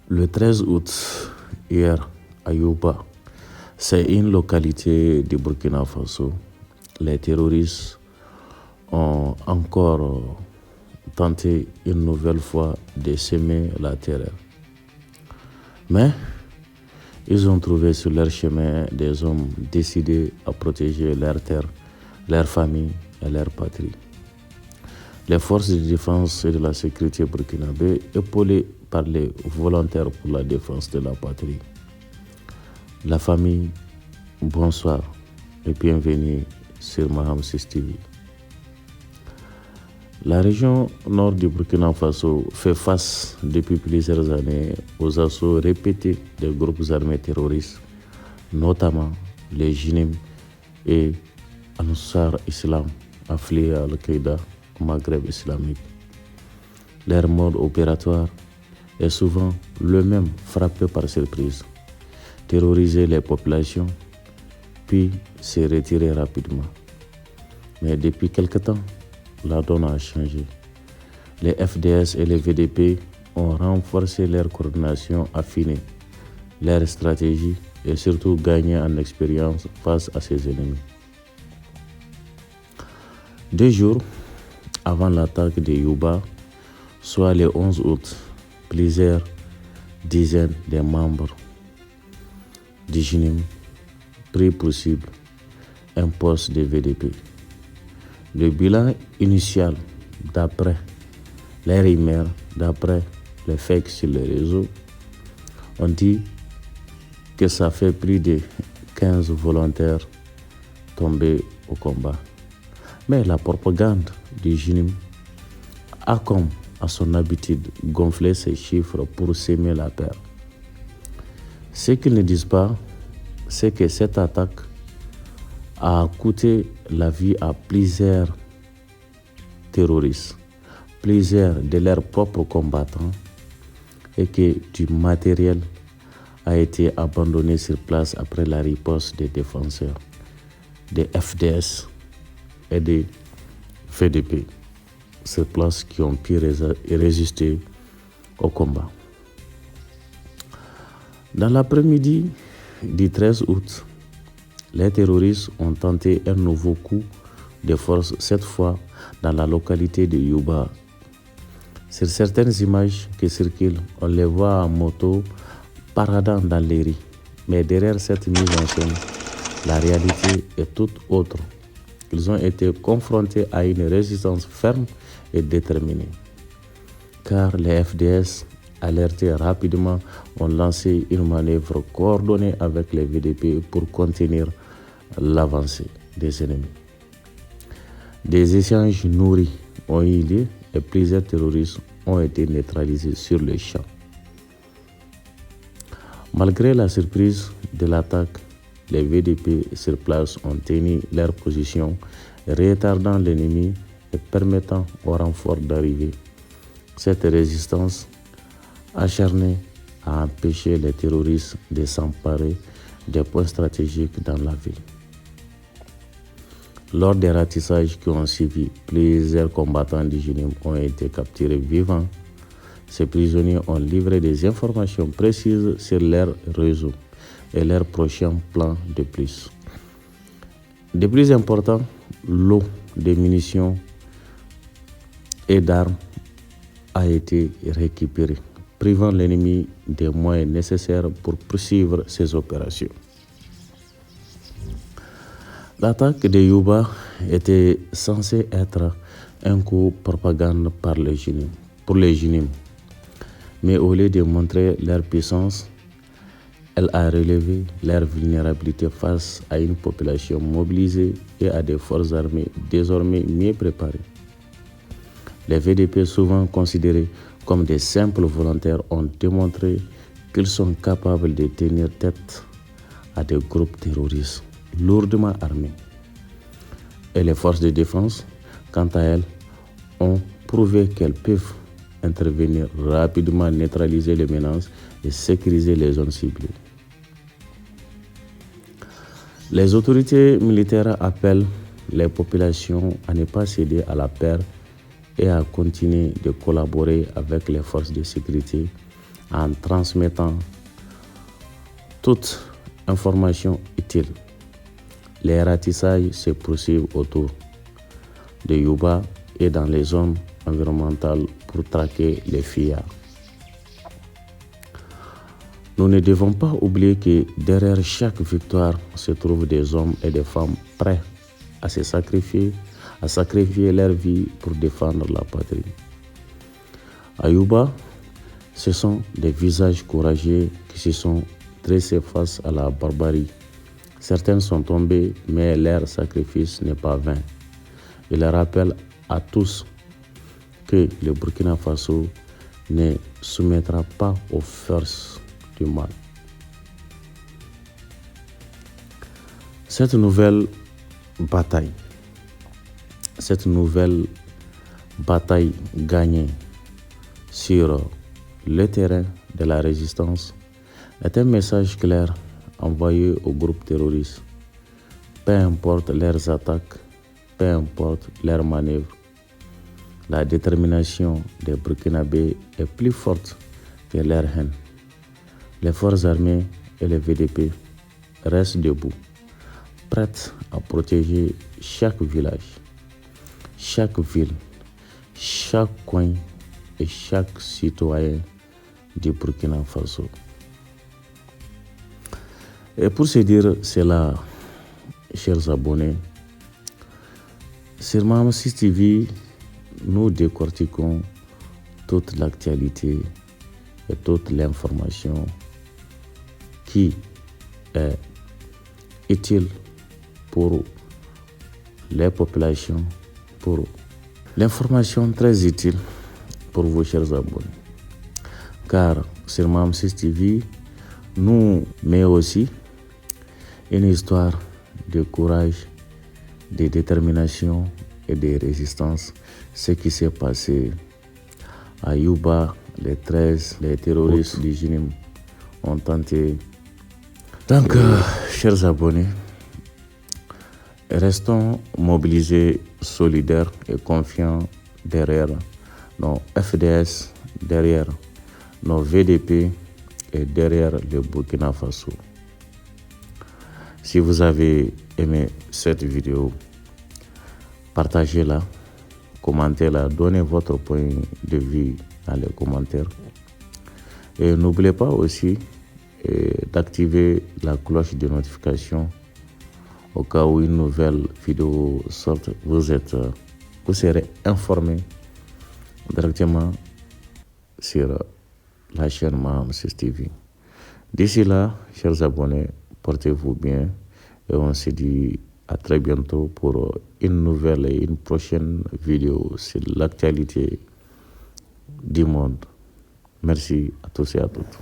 Le 13 août, hier, à Youba, c'est une localité du Burkina Faso. Les terroristes ont encore tenté une nouvelle fois de semer la terreur. Mais ils ont trouvé sur leur chemin des hommes décidés à protéger leur terre, leur famille et leur patrie. Les forces de défense et de la sécurité burkinabé, épaulées par les volontaires pour la défense de la patrie. La famille, bonsoir et bienvenue sur Maham 6 TV. La région nord du Burkina Faso fait face depuis plusieurs années aux assauts répétés des groupes armés terroristes, notamment les JNIM et Ansar Islam, affiliés à Al-Qaïda au Maghreb islamique. Leur mode opératoire est souvent le même, frappé par surprise, terroriser les populations, puis se retirer rapidement. Mais depuis quelque temps, la donne a changé. Les FDS et les VDP ont renforcé leur coordination, affiné leur stratégie et surtout gagné en expérience face à ses ennemis. 2 jours avant l'attaque de Youba, soit le 11 août, plusieurs dizaines de membres du JNIM prirent pour cible un poste de VDP. Le bilan initial, d'après les rumeurs, d'après les fakes sur les réseaux, on dit que ça fait plus de 15 volontaires tombés au combat. Mais la propagande du JNIM a, comme à son habitude, gonflé ces chiffres pour semer la peur. Ce qu'ils ne disent pas, c'est que cette attaque a coûté la vie à plusieurs terroristes, plusieurs de leurs propres combattants, et que du matériel a été abandonné sur place après la riposte des défenseurs, des FDS et des VDP, sur place qui ont pu résister au combat. Dans l'après-midi du 13 août, les terroristes ont tenté un nouveau coup de force, cette fois dans la localité de Youba. Sur certaines images qui circulent, on les voit en moto paradant dans les rues. Mais derrière cette mise en scène, la réalité est toute autre. Ils ont été confrontés à une résistance ferme et déterminée. Car les FDS, alertés rapidement, ont lancé une manœuvre coordonnée avec les VDP pour contenir l'avancée des ennemis. Des échanges nourris ont eu lieu et plusieurs terroristes ont été neutralisés sur le champ. Malgré la surprise de l'attaque, les VDP sur place ont tenu leur position, retardant l'ennemi et permettant au renfort d'arriver. Cette résistance acharnée a empêché les terroristes de s'emparer des points stratégiques dans la ville. Lors des ratissages qui ont suivi, plusieurs combattants du JNIM ont été capturés vivants. Ces prisonniers ont livré des informations précises sur leur réseau et leurs prochains plans de plus. De plus important, l'eau de munitions et d'armes a été récupérée, privant l'ennemi des moyens nécessaires pour poursuivre ses opérations. L'attaque de Youba était censée être un coup propagande pour les JNIM. Mais au lieu de montrer leur puissance, elle a relevé leur vulnérabilité face à une population mobilisée et à des forces armées désormais mieux préparées. Les VDP, souvent considérés comme des simples volontaires, ont démontré qu'ils sont capables de tenir tête à des groupes terroristes lourdement armés. Et les forces de défense, quant à elles, ont prouvé qu'elles peuvent intervenir rapidement, neutraliser les menaces et sécuriser les zones ciblées. Les autorités militaires appellent les populations à ne pas céder à la peur et à continuer de collaborer avec les forces de sécurité en transmettant toute information utile. Les ratissages se poursuivent autour de Yuba et dans les zones environnementales pour traquer les fillards. Nous ne devons pas oublier que derrière chaque victoire se trouvent des hommes et des femmes prêts à sacrifier leur vie pour défendre la patrie. À Yuba, ce sont des visages courageux qui se sont dressés face à la barbarie. Certains sont tombés, mais leur sacrifice n'est pas vain. Il rappelle à tous que le Burkina Faso ne soumettra pas aux forces du mal. Cette nouvelle bataille gagnée sur le terrain de la résistance est un message clair envoyé aux groupes terroristes. Peu importe leurs attaques, peu importe leurs manœuvres, la détermination des Burkinabés est plus forte que leur haine. Les forces armées et les VDP restent debout, prêtes à protéger chaque village, chaque ville, chaque coin et chaque citoyen du Burkina Faso. Et pour se dire cela, chers abonnés, sur Maham 6 TV, nous décortiquons toute l'actualité et toute l'information qui est utile pour les populations, pour l'information très utile pour vos chers abonnés. Car sur Maham 6 TV, nous met aussi une histoire de courage, de détermination et de résistance. Ce qui s'est passé à Yuba, les terroristes du GNIM ont tenté. Donc, chers abonnés, restons mobilisés, solidaires et confiants derrière nos FDS, derrière nos VDP et derrière le Burkina Faso. Si vous avez aimé cette vidéo, partagez-la, commentez-la, donnez votre point de vue dans les commentaires. Et n'oubliez pas aussi d'activer la cloche de notification au cas où une nouvelle vidéo sorte. Vous serez informé directement sur la chaîne Maham 6 TV. D'ici là, chers abonnés, portez-vous bien et on se dit à très bientôt pour une nouvelle et une prochaine vidéo sur l'actualité du monde. Merci à tous et à toutes.